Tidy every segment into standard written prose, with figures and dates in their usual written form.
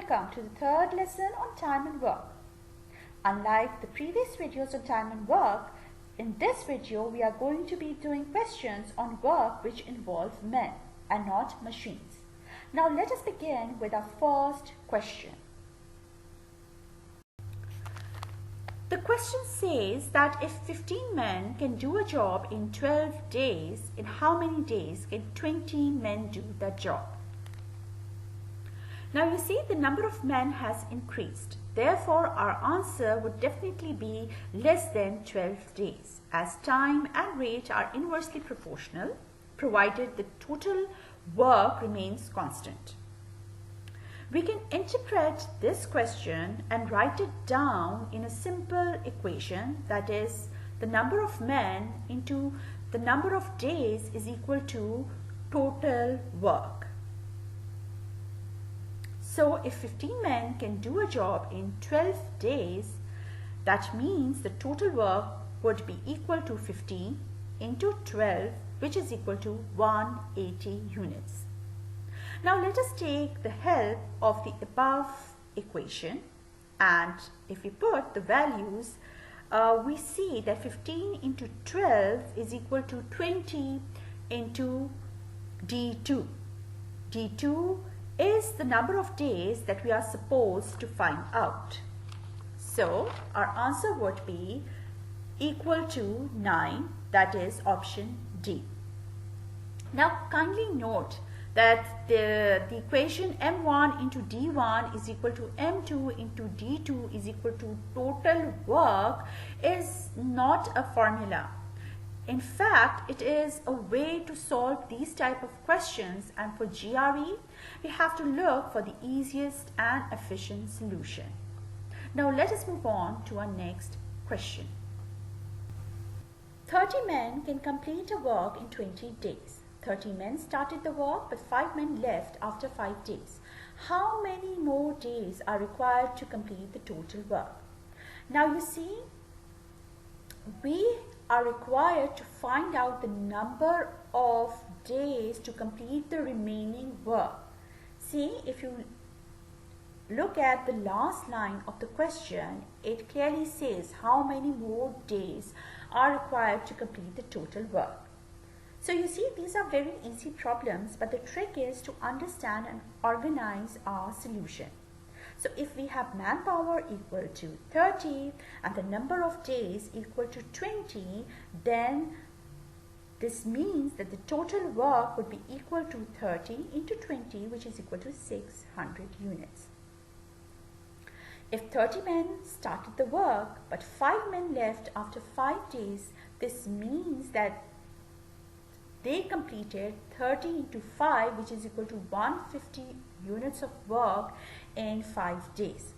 welcome to the third lesson on time and work. Unlike the previous videos on time and work, in this video we are going to be doing questions on work which involve men and not machines. Now let us begin with our first question. The question says that if 15 men can do a job in 12 days, in how many days can 20 men do that job? Now you see the number of men has increased. Therefore, our answer would definitely be less than 12 days, as time and rate are inversely proportional, provided the total work remains constant. We can interpret this question and write it down in a simple equation, that is, the number of men into the number of days is equal to total work. So if 15 men can do a job in 12 days, that means the total work would be equal to 15 into 12, which is equal to 180 units. Now let us take the help of the above equation, and if we put the values, we see that 15 into 12 is equal to 20 into D2. D2 is the number of days that we are supposed to find out. So our answer would be equal to 9, that is option D. Now kindly note that the equation M1 into D1 is equal to M2 into D2 is equal to total work is not a formula. In fact, it is a way to solve these type of questions, and for GRE, we have to look for the easiest and efficient solution. Now let us move on to our next question. 30 men can complete a work in 20 days. 30 men started the work, but 5 men left after 5 days. How many more days are required to complete the total work? Now you see, we are required to find out the number of days to complete the remaining work. See, if you look at the last line of the question, it clearly says how many more days are required to complete the total work. So you see, these are very easy problems, but the trick is to understand and organize our solution. So if we have manpower equal to 30 and the number of days equal to 20, then this means that the total work would be equal to 30 into 20, which is equal to 600 units. If 30 men started the work, but 5 men left after 5 days, this means that they completed 30 into 5, which is equal to 150 units of work in 5 days.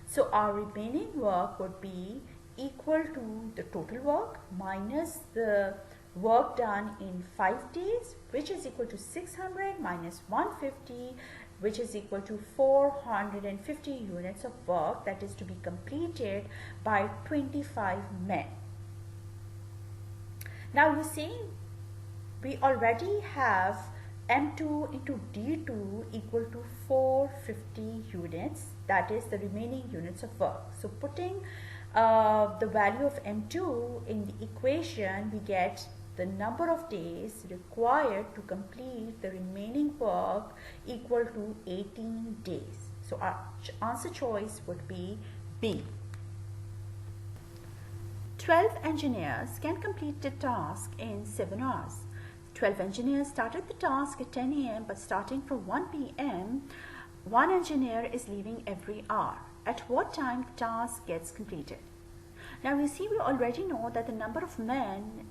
So our remaining work would be equal to the total work minus the work done in 5 days, which is equal to 600 minus 150, which is equal to 450 units of work that is to be completed by 25 men. Now you see, we already have M2 into D2 equal to 450 units, that is the remaining units of work. So putting the value of M2 in the equation, we get the number of days required to complete the remaining work equal to 18 days. So our answer choice would be B. 12 engineers can complete the task in 7 hours. 12 engineers started the task at 10 a.m. but starting from 1 p.m., one engineer is leaving every hour. At what time the task gets completed? Now you see, we already know that the number of men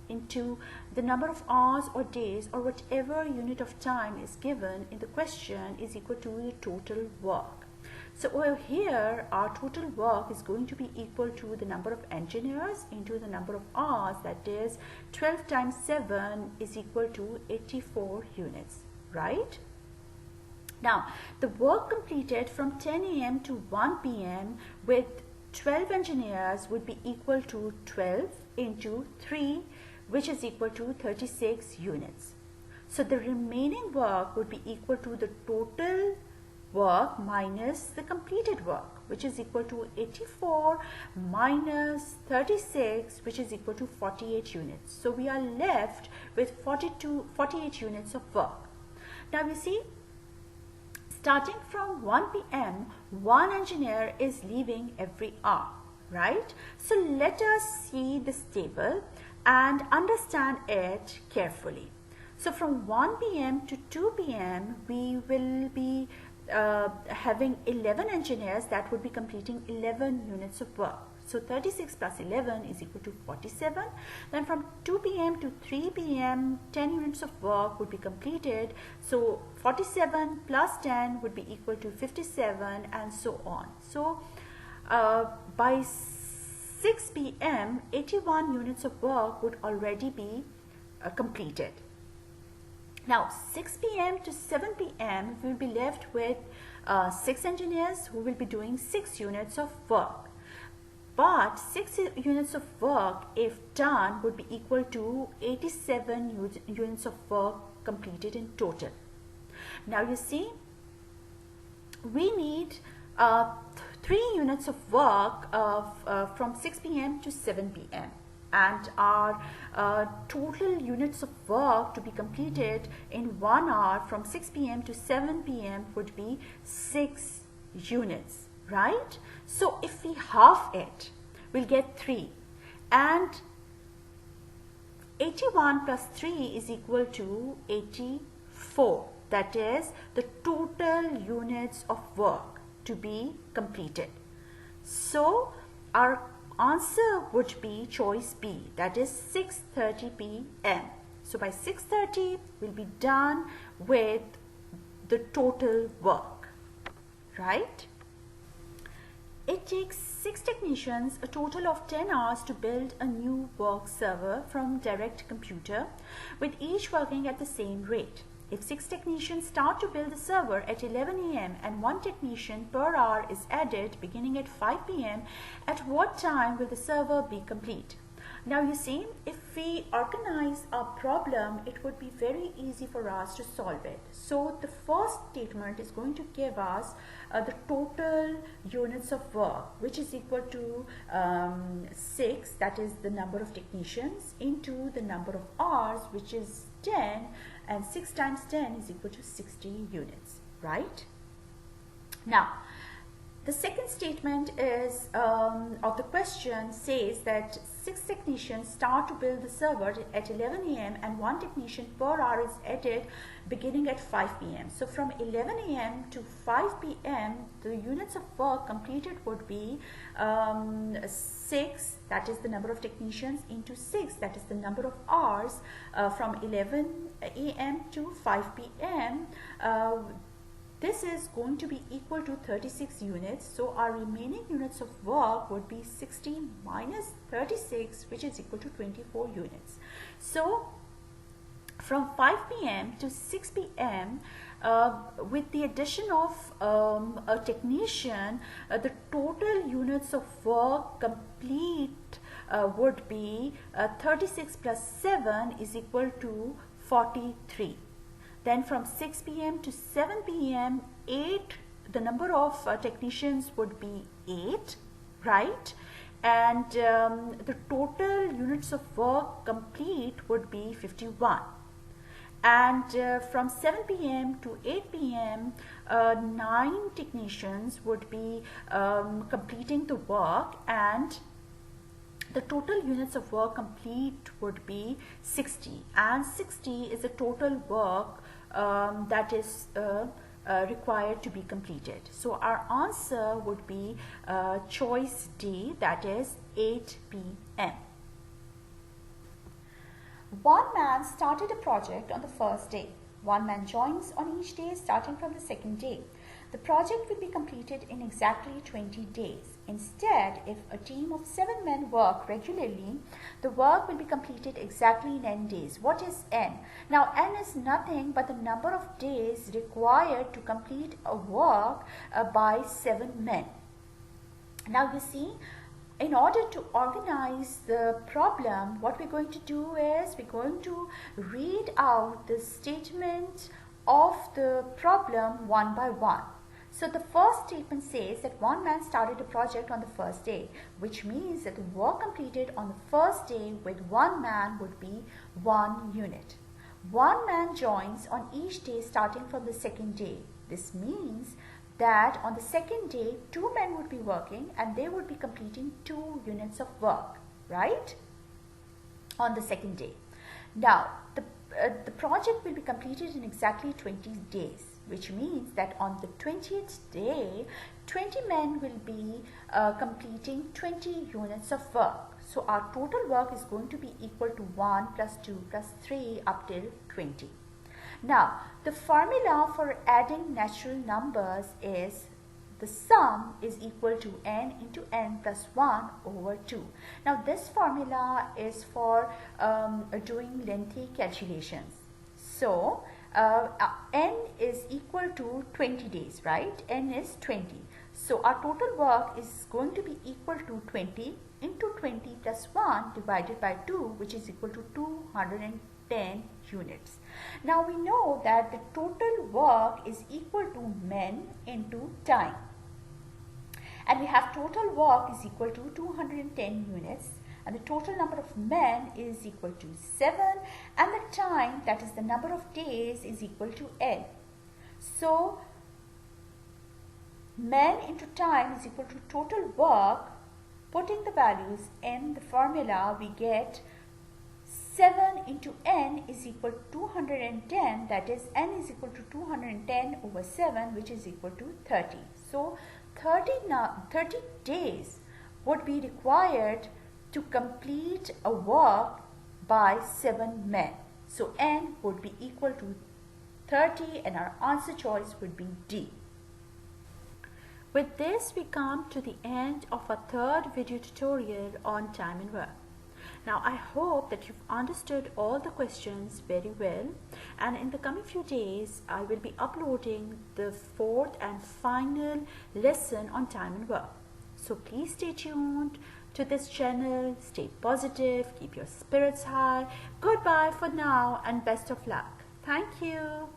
into the number of hours or days or whatever unit of time is given in the question is equal to the total work. So over here, our total work is going to be equal to the number of engineers into the number of hours, that is 12 times 7 is equal to 84 units, right? Now, the work completed from 10 a.m. to 1 p.m. with 12 engineers would be equal to 12 into 3, which is equal to 36 units. So the remaining work would be equal to the total work minus the completed work, which is equal to 84 minus 36, which is equal to 48 units. So we are left with 48 units of work. Now you see, starting from 1 p.m., one engineer is leaving every hour, right? So let us see this table and understand it carefully. So from 1 p.m. to 2 p.m. we will be having 11 engineers that would be completing 11 units of work. So 36 plus 11 is equal to 47. Then from 2 p.m. to 3 p.m. 10 units of work would be completed. So 47 plus 10 would be equal to 57, and so on. So by 6 p.m. 81 units of work would already be completed. Now 6 p.m. to 7 p.m. we will be left with 6 engineers who will be doing 6 units of work. But 6 units of work, if done, would be equal to 87 units of work completed in total. Now you see, we need 3 units of work from 6 p.m. to 7 p.m. and our total units of work to be completed in 1 hour from 6 p.m. to 7 p.m. would be 6 units, right? So if we half it, we'll get 3, and 81 plus 3 is equal to 84. That is the total units of work to be completed. So our answer would be choice B, that is 6:30 p.m. So by 6:30 we'll be done with the total work, right? It takes 6 technicians a total of 10 hours to build a new work server from direct computer, with each working at the same rate. If 6 technicians start to build the server at 11 a.m. and 1 technician per hour is added beginning at 5 p.m., at what time will the server be complete? Now you see, if we organize our problem, it would be very easy for us to solve it. So the first statement is going to give us the total units of work, which is equal to 6, that is the number of technicians, into the number of hours, which is 10, and 6 times 10 is equal to 60 units, right? Now, the second statement is of the question says that 6 technicians start to build the server at 11 a.m. and 1 technician per hour is added beginning at 5 p.m. So from 11 a.m. to 5 p.m. the units of work completed would be 6, that is the number of technicians, into 6, that is the number of hours, from 11 a.m. to 5 p.m. This is going to be equal to 36 units. So our remaining units of work would be 16 minus 36, which is equal to 24 units. So from 5 p.m. to 6 p.m. With the addition of a technician, the total units of work complete would be 36 plus 7 is equal to 43. Then from 6 p.m. to 7 p.m. the number of technicians would be 8, right? And the total units of work complete would be 51. And from 7 p.m. to 8 p.m. 9 technicians would be completing the work, and the total units of work complete would be 60, and 60 is the total work that is required to be completed. So our answer would be choice D, that is 8 p.m. One man started a project on the first day. One man joins on each day starting from the second day. The project will be completed in exactly 20 days. Instead, if a team of 7 men work regularly, the work will be completed exactly in n days. What is n? Now, n is nothing but the number of days required to complete a work by 7 men. Now, you see, in order to organize the problem, what we're going to do is we're going to read out the statement of the problem one by one. So the first statement says that one man started a project on the first day, which means that the work completed on the first day with one man would be 1 unit. One man joins on each day starting from the second day. This means that on the second day, 2 men would be working and they would be completing 2 units of work, right? On the second day. Now, the project will be completed in exactly 20 days, which means that on the 20th day, 20 men will be completing 20 units of work. So our total work is going to be equal to 1 plus 2 plus 3 up till 20. Now, the formula for adding natural numbers is the sum is equal to n into n plus 1 over 2. Now, this formula is for doing lengthy calculations. So, n is equal to 20 days, right? N is 20. So, our total work is going to be equal to 20 into 20 plus 1 divided by 2, which is equal to 210 units. Now, we know that the total work is equal to men into time. And we have total work is equal to 210 units, and the total number of men is equal to 7, and the time, that is the number of days, is equal to n. So, men into time is equal to total work. Putting the values in the formula, we get 7 into n is equal to 210, that is n is equal to 210 over 7, which is equal to 30. So, 30 days would be required to complete a work by 7 men. So, n would be equal to 30 and our answer choice would be D. With this, we come to the end of our third video tutorial on time and work. Now, I hope that you've understood all the questions very well, and in the coming few days, I will be uploading the fourth and final lesson on time and work. So please stay tuned to this channel, stay positive, keep your spirits high. Goodbye for now and best of luck. Thank you.